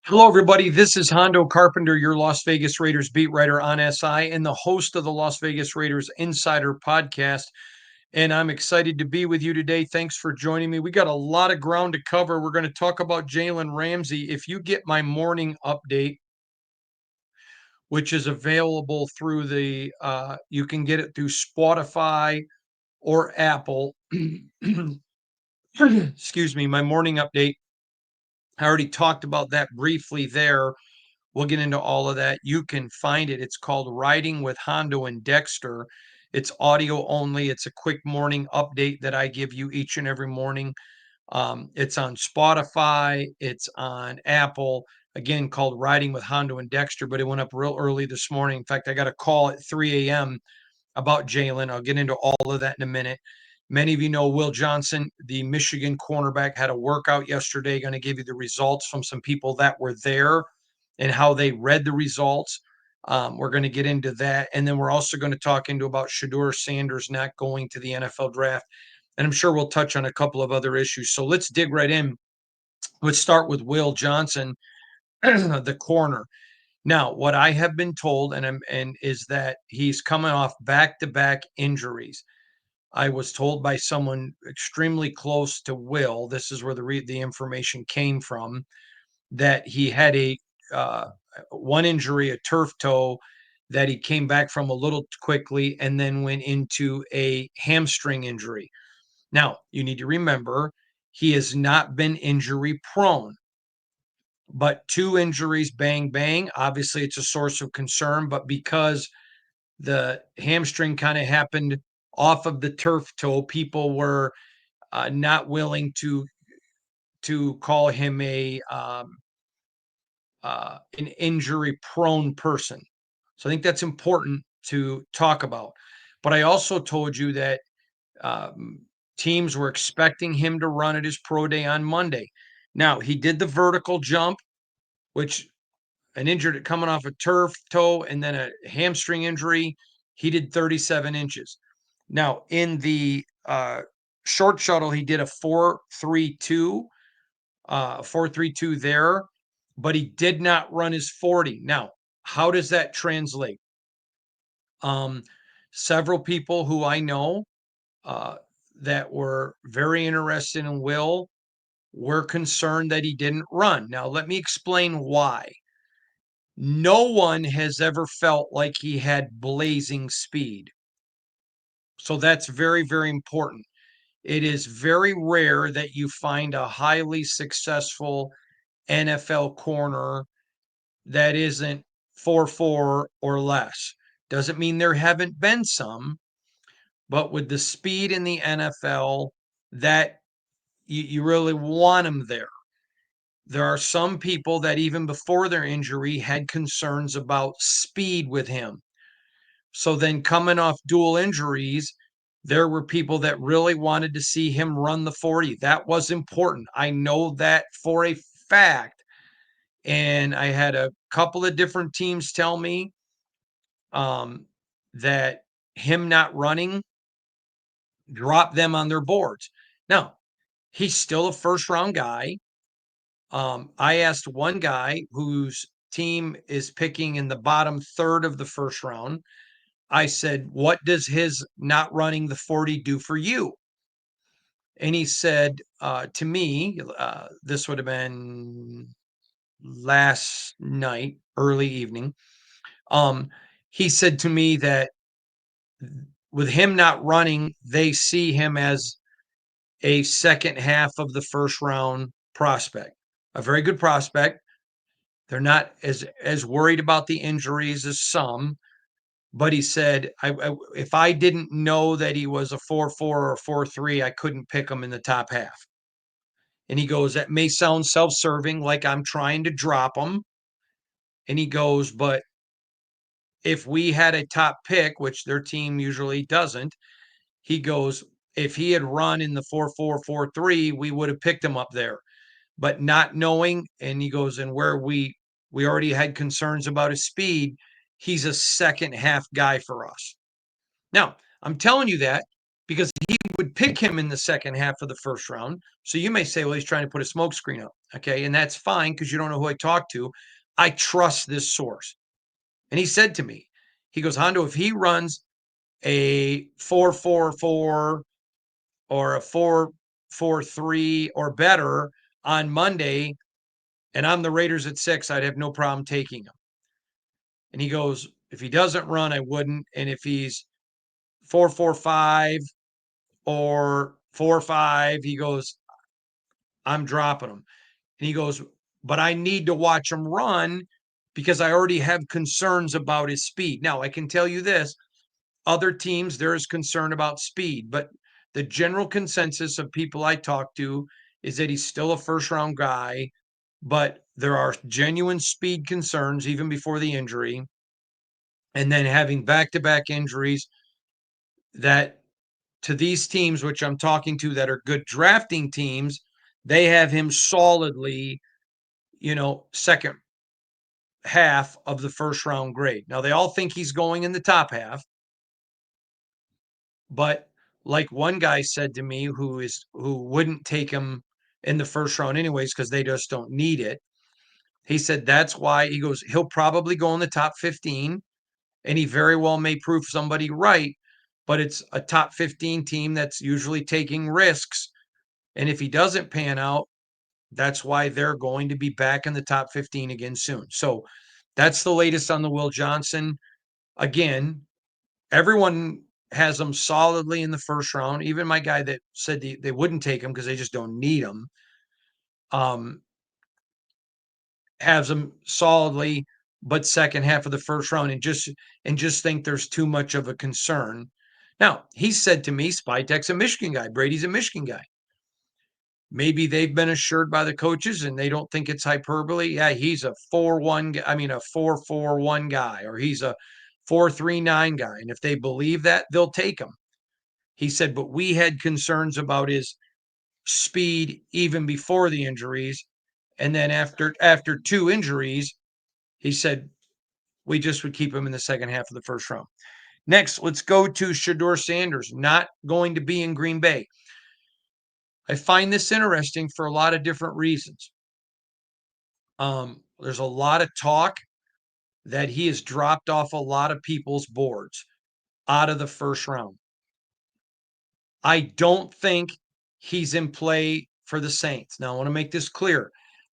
Hello, everybody. This is Hondo Carpenter, your Las Vegas Raiders beat writer on SI and the host of the Las Vegas Raiders Insider Podcast. And I'm excited to be with you today. Thanks for joining me. We got a lot of ground to cover. We're going to talk about Jaylen Ramsey. If you get my morning update, which is available through you can get it through Spotify or Apple. Excuse me, my morning update. I already talked about that briefly there. We'll get into all of that. You can find it. It's called Riding with Hondo and Dexter. It's audio only. It's a quick morning update that I give you each and every morning. It's on Spotify. It's on Apple. Again, called Riding with Hondo and Dexter, but it went up real early this morning. In fact, I got a call at 3 a.m. about Jaylen. I'll get into all of that in a minute. Many of you know Will Johnson, the Michigan cornerback, had a workout yesterday. Going to give you the results from some people that were there and how they read the results. We're going to get into that. And then we're also going to talk into about Shadur Sanders not going to the NFL draft. And I'm sure we'll touch on a couple of other issues. So let's dig right in. Let's start with Will Johnson, the corner. Now, what I have been told and is that he's coming off back-to-back injuries. I was told by someone extremely close to Will, this is where the information came from, that he had a uh, one injury, a turf toe, that he came back from a little quickly and then went into a hamstring injury. Now, you need to remember he has not been injury prone, but two injuries, bang, bang. Obviously, it's a source of concern, but because the hamstring kind of happened off of the turf toe, people were not willing to call him an injury prone person. So I think that's important to talk about. But I also told you that um, teams were expecting him to run at his pro day on Monday. Now he did the vertical jump, which an injured coming off a turf toe and then a hamstring injury. He did 37 inches. Now in the short shuttle, he did a 4.32, 4.32 there, but he did not run his 40. Now, how does that translate? Um, Several people who I know uh, that were very interested in Will were concerned that he didn't run. Now, let me explain why. No one has ever felt like he had blazing speed. So that's very, very important. It is very rare that you find a highly successful NFL corner that isn't 4.4 or less. Doesn't mean there haven't been some, but with the speed in the NFL, that you really want them there. There are some people that even before their injury had concerns about speed with him. So then coming off dual injuries, there were people that really wanted to see him run the 40. That was important. I know that for a fact. And I had a couple of different teams tell me um, that him not running dropped them on their boards. Now, he's still a first round guy. I asked one guy whose team is picking in the bottom third of the first round. I said, "What does his not running the 40 do for you?" And he said to me, this would have been last night, early evening. Um, he said to me that with him not running, they see him as a second half of the first round prospect, a very good prospect. They're not as worried about the injuries as some, but he said, if I didn't know that he was a 4.4 or 4.3, I couldn't pick him in the top half. And he goes, that may sound self-serving, like I'm trying to drop him. And he goes, but if we had a top pick, which their team usually doesn't, he goes, if he had run in the 4.4, 4.3, we would have picked him up there. But not knowing, and he goes, and where we already had concerns about his speed, he's a second half guy for us. Now, I'm telling you that because he would pick him in the second half of the first round. So you may say, well, he's trying to put a smokescreen up. Okay. And that's fine because you don't know who I talked to. I trust this source. And he said to me, he goes, Hondo, if he runs a 4-4-4 or a 4-4-3 or better on Monday, and I'm the Raiders at 6, I'd have no problem taking him. And he goes, if he doesn't run, I wouldn't. And if he's 4-4-5 or 4-5, he goes, I'm dropping him. And he goes, but I need to watch him run because I already have concerns about his speed. Now, I can tell you this, other teams, there is concern about speed, but the general consensus of people I talk to is that he's still a first round guy, but there are genuine speed concerns even before the injury. And then having back to back injuries that to these teams, which I'm talking to that are good drafting teams, they have him solidly, second half of the first round grade. Now, they all think he's going in the top half, but like one guy said to me who wouldn't take him in the first round anyways because they just don't need it. He said that's why he goes, he'll probably go in the top 15 and he very well may prove somebody right, but it's a top 15 team that's usually taking risks. And if he doesn't pan out, that's why they're going to be back in the top 15 again soon. So that's the latest on the Will Johnson. Again, everyone has them solidly in the first round. Even my guy that said they wouldn't take him because they just don't need him, um, has them solidly, but second half of the first round, and just think there's too much of a concern. Now he said to me, Spytek's a Michigan guy, Brady's a Michigan guy. Maybe they've been assured by the coaches and they don't think it's hyperbole. Yeah, he's a 4-1, I mean a 4-4-1 guy, or he's a 4-3-9 guy. And if they believe that, they'll take him. He said, but we had concerns about his speed even before the injuries. And then after two injuries, he said we just would keep him in the second half of the first round. Next, let's go to Shadur Sanders, not going to be in Green Bay. I find this interesting for a lot of different reasons. There's a lot of talk that he has dropped off a lot of people's boards out of the first round. I don't think he's in play for the Saints. Now, I want to make this clear.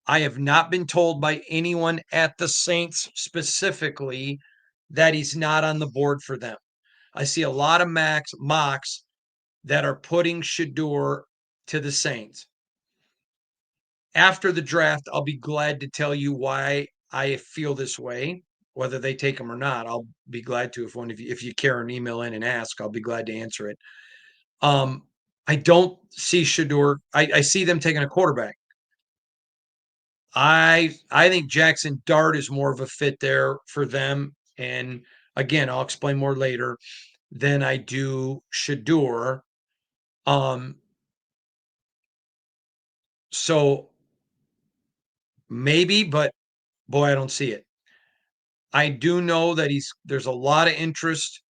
I have not been told by anyone at the Saints specifically that he's not on the board for them. I see a lot of mocks that are putting Shedeur to the Saints. After the draft, I'll be glad to tell you why I feel this way. Whether they take him or not, I'll be glad to. If you care and email in and ask, I'll be glad to answer it. I don't see Shedeur. I see them taking a quarterback. I think Jackson Dart is more of a fit there for them. And again, I'll explain more later than I do Shedeur. Um, so maybe, but boy, I don't see it. I do know that there's a lot of interest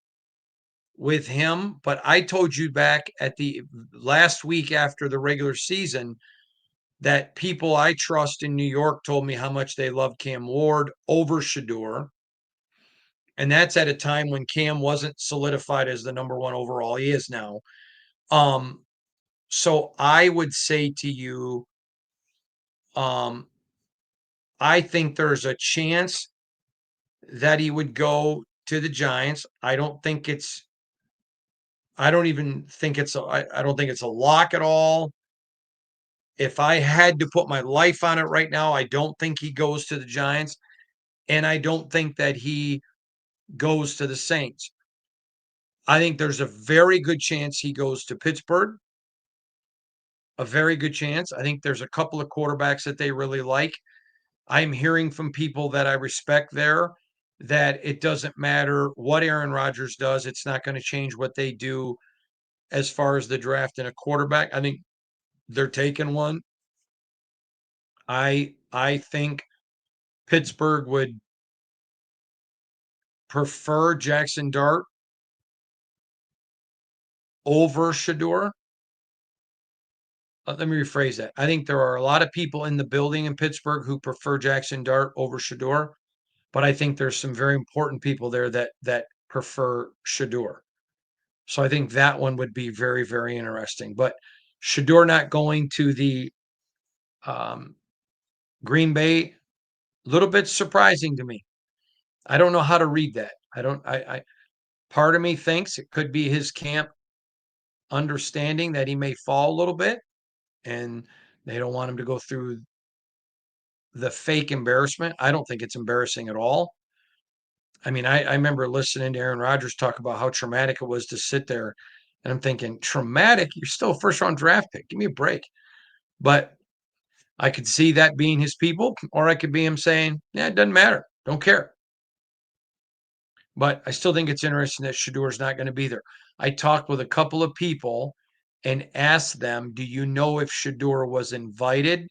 with him, but I told you back at the last week after the regular season that people I trust in New York told me how much they love Cam Ward over Shedeur. And that's at a time when Cam wasn't solidified as the number one overall. He is now. Um, so I would say to you, um, I think there's a chance that he would go to the Giants. I don't even think I don't think it's a lock at all. If I had to put my life on it right now, I don't think he goes to the Giants. And I don't think that he goes to the Saints. I think there's a very good chance he goes to Pittsburgh. A very good chance. I think there's a couple of quarterbacks that they really like. I'm hearing from people that I respect there that it doesn't matter what Aaron Rodgers does, it's not going to change what they do as far as the draft and a quarterback. I think they're taking one. I think Pittsburgh would prefer Jackson Dart over Shedeur. Let me rephrase that. I think there are a lot of people in the building in Pittsburgh who prefer Jackson Dart over Shedeur, but I think there's some very important people there that prefer Shedeur. So I think that one would be very, very interesting. But Shedeur not going to the um, Green Bay, a little bit surprising to me. I don't know how to read that. I don't. I part of me thinks it could be his camp understanding that he may fall a little bit, and they don't want him to go through the fake embarrassment. I don't think it's embarrassing at all. I mean, I remember listening to Aaron Rodgers talk about how traumatic it was to sit there, and I'm thinking, traumatic? You're still a first round draft pick. Give me a break. But I could see that being his people, or I could be him saying, yeah, it doesn't matter. Don't care. But I still think it's interesting that Shadeur's not going to be there. I talked with a couple of people and asked them, do you know if Shadur was invited?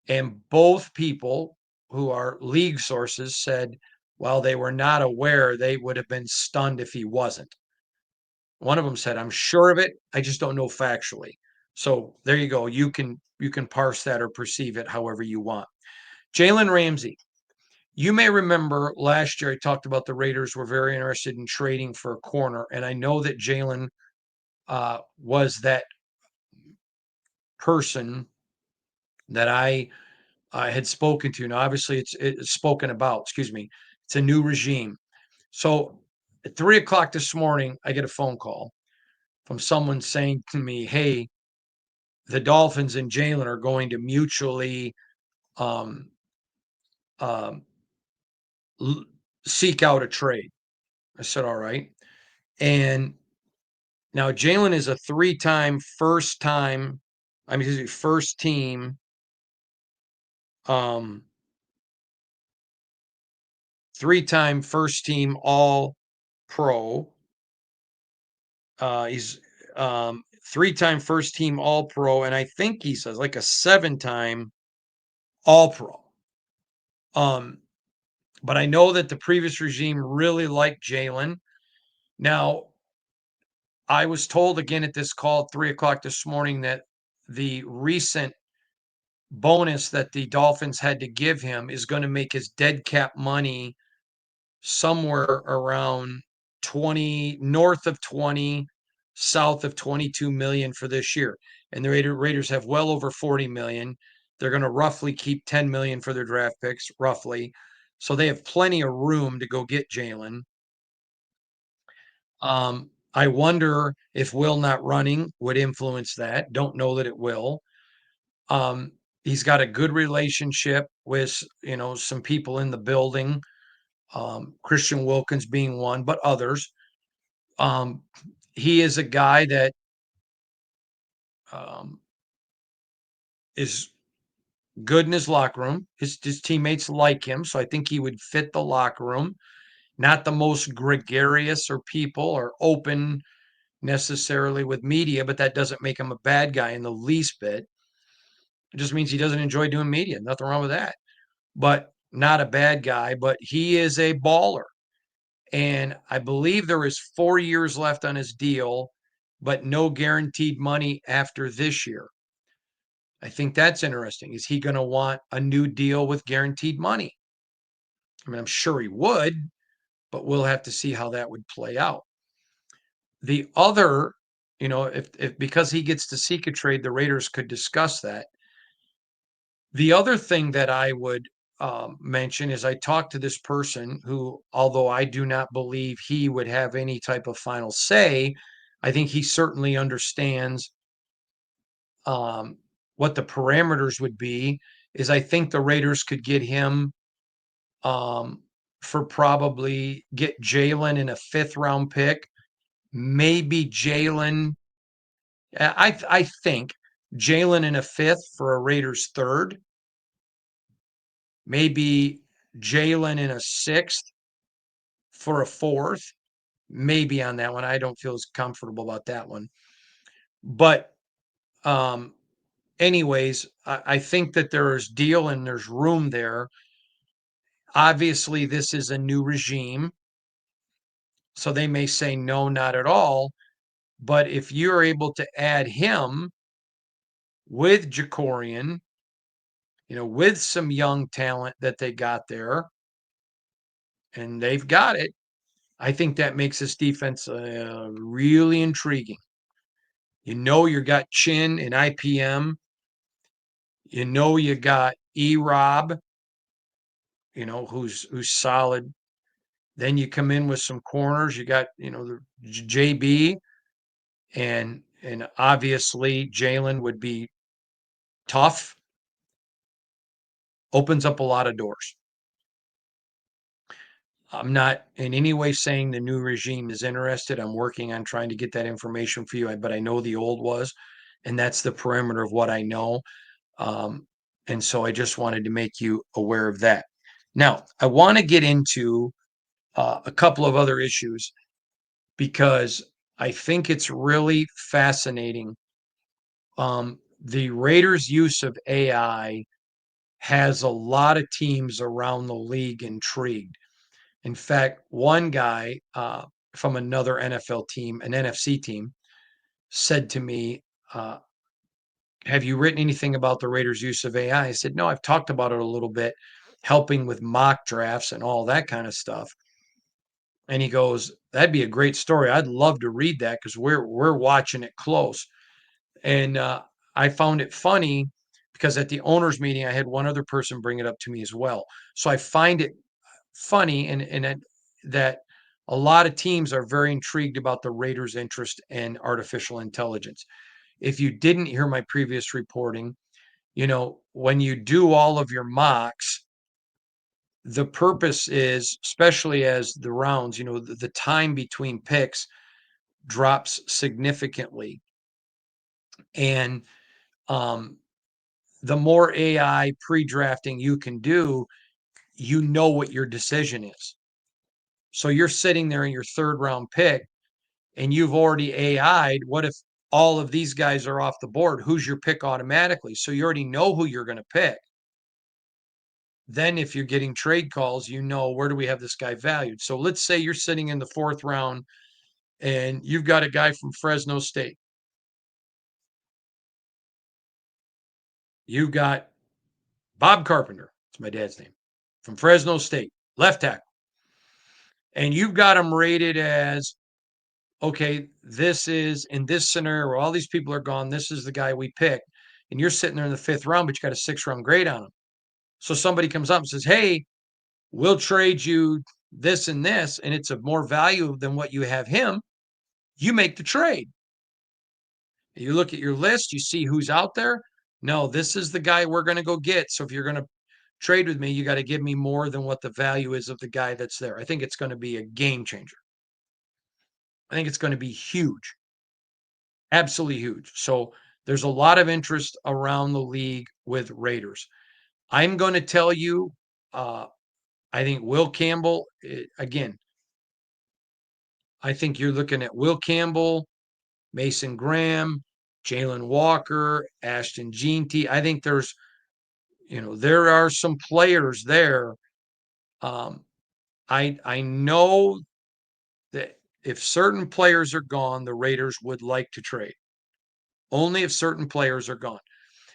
And both people who are league sources said, while they were not aware, they would have been stunned if he wasn't. One of them said, I'm sure of it. I just don't know factually. So there you go. You can parse that or perceive it however you want. Jaylen Ramsey. You may remember last year I talked about the Raiders were very interested in trading for a corner, and I know that Jaylen was that person that I had spoken to. Now, obviously, it's spoken about. Excuse me. It's a new regime. So at 3 o'clock this morning, I get a phone call from someone saying to me, "Hey, the Dolphins and Jaylen are going to mutually um, um, seek out a trade." I said, "All right." And now Jaylen is a three-time first time, I mean, he's a first team, um, three-time first team all pro. He's three-time first team all pro, and I think he's like a seven-time all pro. Um, but I know that the previous regime really liked Jaylen. Now, I was told again at this call at 3 o'clock this morning that the recent bonus that the Dolphins had to give him is going to make his dead cap money somewhere around 20, north of 20, south of 22 million for this year. And the Raiders have well over 40 million. They're going to roughly keep 10 million for their draft picks, roughly. So they have plenty of room to go get Jaylen. I wonder if Will not running would influence that. Don't know that it will. Um, he's got a good relationship with, some people in the building, Christian Wilkins being one, but others. Um, he is a guy that um, is good in his locker room. His teammates like him, so I think he would fit the locker room. Not the most gregarious or people or open necessarily with media, but that doesn't make him a bad guy in the least bit. It just means he doesn't enjoy doing media. Nothing wrong with that. But not a bad guy, but he is a baller. And I believe there is 4 years left on his deal, but no guaranteed money after this year. I think that's interesting. Is he going to want a new deal with guaranteed money? I mean, I'm sure he would, but we'll have to see how that would play out. The other, if because he gets to seek a trade, the Raiders could discuss that. The other thing that I would mention is I talked to this person who, although I do not believe he would have any type of final say, I think he certainly understands um, what the parameters would be. Is I think the Raiders could get him um, for probably get Jaylen in a fifth round pick, maybe Jaylen. I think Jaylen in a fifth for a Raiders third, maybe Jaylen in a sixth for a fourth, maybe on that one. I don't feel as comfortable about that one. But um, anyways, I think that there is deal and there's room there. Obviously, this is a new regime. So they may say no, not at all. But if you're able to add him with Jacorian, with some young talent that they got there, and they've got it, I think that makes this defense really intriguing. You got Chin and IPM. You got E-Rob, who's solid. Then you come in with some corners. You got, the JB and obviously Jalen would be tough. Opens up a lot of doors. I'm not in any way saying the new regime is interested. I'm working on trying to get that information for you, but I know the old was, and that's the perimeter of what I know. Um, and so I just wanted to make you aware of that. Now, I want to get into a couple of other issues because I think it's really fascinating. The Raiders' use of AI has a lot of teams around the league intrigued. In fact, one guy from another NFL team, an NFC team, said to me, have you written anything about the Raiders' use of AI? I said, no, I've talked about it a little bit, helping with mock drafts and all that kind of stuff. And he goes, that'd be a great story. I'd love to read that because we're watching it close. And I found it funny because at the owners' meeting, I had one other person bring it up to me as well. So I find it funny that a lot of teams are very intrigued about the Raiders' interest in artificial intelligence. If you didn't hear my previous reporting, when you do all of your mocks, the purpose is, especially as the rounds, the time between picks drops significantly. And um, the more AI pre drafting you can do, you know what your decision is. So you're sitting there in your third round pick and you've already AI'd. What if all of these guys are off the board? Who's your pick automatically? So you already know who you're going to pick. Then if you're getting trade calls, where do we have this guy valued? So let's say you're sitting in the fourth round and you've got a guy from Fresno State. You've got Bob Carpenter. That's my dad's name. From Fresno State, left tackle. And you've got him rated as, okay, this is in this scenario where all these people are gone. This is the guy we picked. And you're sitting there in the fifth round, but you got a 6th round grade on him. So somebody comes up and says, hey, we'll trade you this and this, and it's of more value than what you have him. You make the trade. You look at your list, you see who's out there. No, this is the guy we're going to go get. So if you're going to trade with me, you got to give me more than what the value is of the guy that's there. I think it's going to be a game changer. I think it's going to be huge, absolutely huge. So there's a lot of interest around the league with Raiders. I'm going to tell you, I think Will Campbell, again, I think you're looking at Will Campbell, Mason Graham, Jalen Walker, Ashton Jeanty. I think there are some players there. Um, I know that if certain players are gone, the Raiders would like to trade. Only if certain players are gone.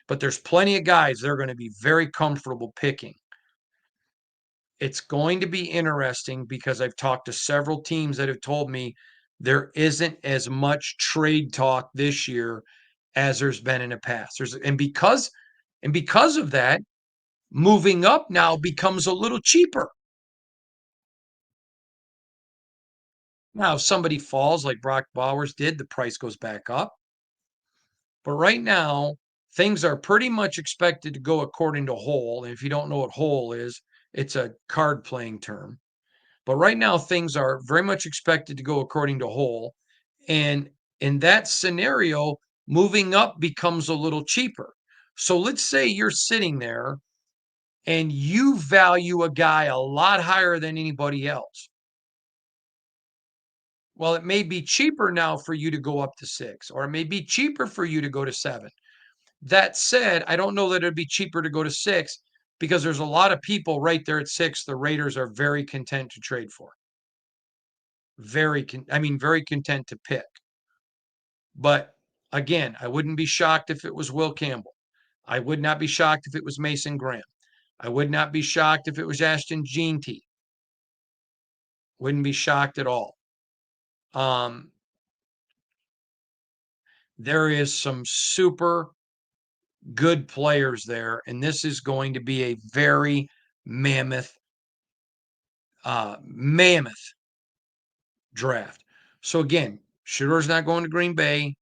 But there's plenty of guys they're going to be very comfortable picking. It's going to be interesting because I've talked to several teams that have told me there isn't as much trade talk this year as there's been in the past. And because of that, moving up now becomes a little cheaper. Now, if somebody falls like Brock Bowers did, the price goes back up. But right now, things are pretty much expected to go according to whole. And if you don't know what whole is, it's a card playing term. But right now, things are very much expected to go according to whole. And in that scenario, moving up becomes a little cheaper. So let's say you're sitting there and you value a guy a lot higher than anybody else. Well, it may be cheaper now for you to go up to 6, or it may be cheaper for you to go to 7. That said, I don't know that it'd be cheaper to go to 6 because there's a lot of people right there at 6 the Raiders are very content to trade for. Very content to pick. But again, I wouldn't be shocked if it was Will Campbell. I would not be shocked if it was Mason Graham. I would not be shocked if it was Ashton Jeanty. Wouldn't be shocked at all. Um, there is some super good players there, and this is going to be a very mammoth, mammoth draft. So again, Shedur's not going to Green Bay.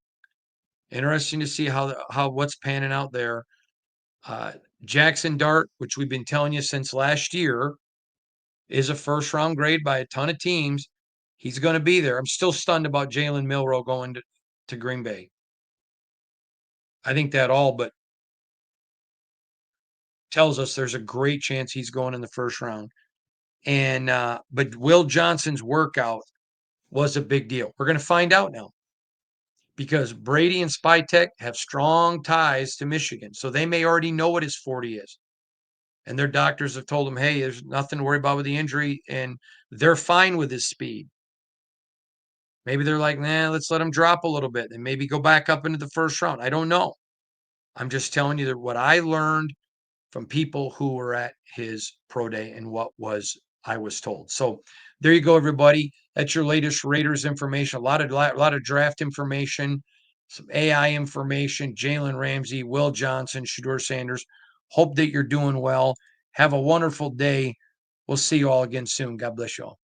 Interesting to see how what's panning out there. Uh, Jackson Dart, which we've been telling you since last year, is a first round grade by a ton of teams. He's going to be there. I'm still stunned about Jalen Milroe going to Green Bay. I think that all but tells us there's a great chance he's going in the first round. And but Will Johnson's workout was a big deal. We're going to find out now because Brady and Spytek have strong ties to Michigan, so they may already know what his 40 is. And their doctors have told him, hey, there's nothing to worry about with the injury, and they're fine with his speed. Maybe they're like, nah, let's let him drop a little bit and maybe go back up into the first round. I don't know. I'm just telling you that what I learned from people who were at his pro day and what was I was told. So there you go, everybody. That's your latest Raiders information. A lot of draft information, some AI information. Jaylen Ramsey, Will Johnson, Shadur Sanders. Hope that you're doing well. Have a wonderful day. We'll see you all again soon. God bless you all.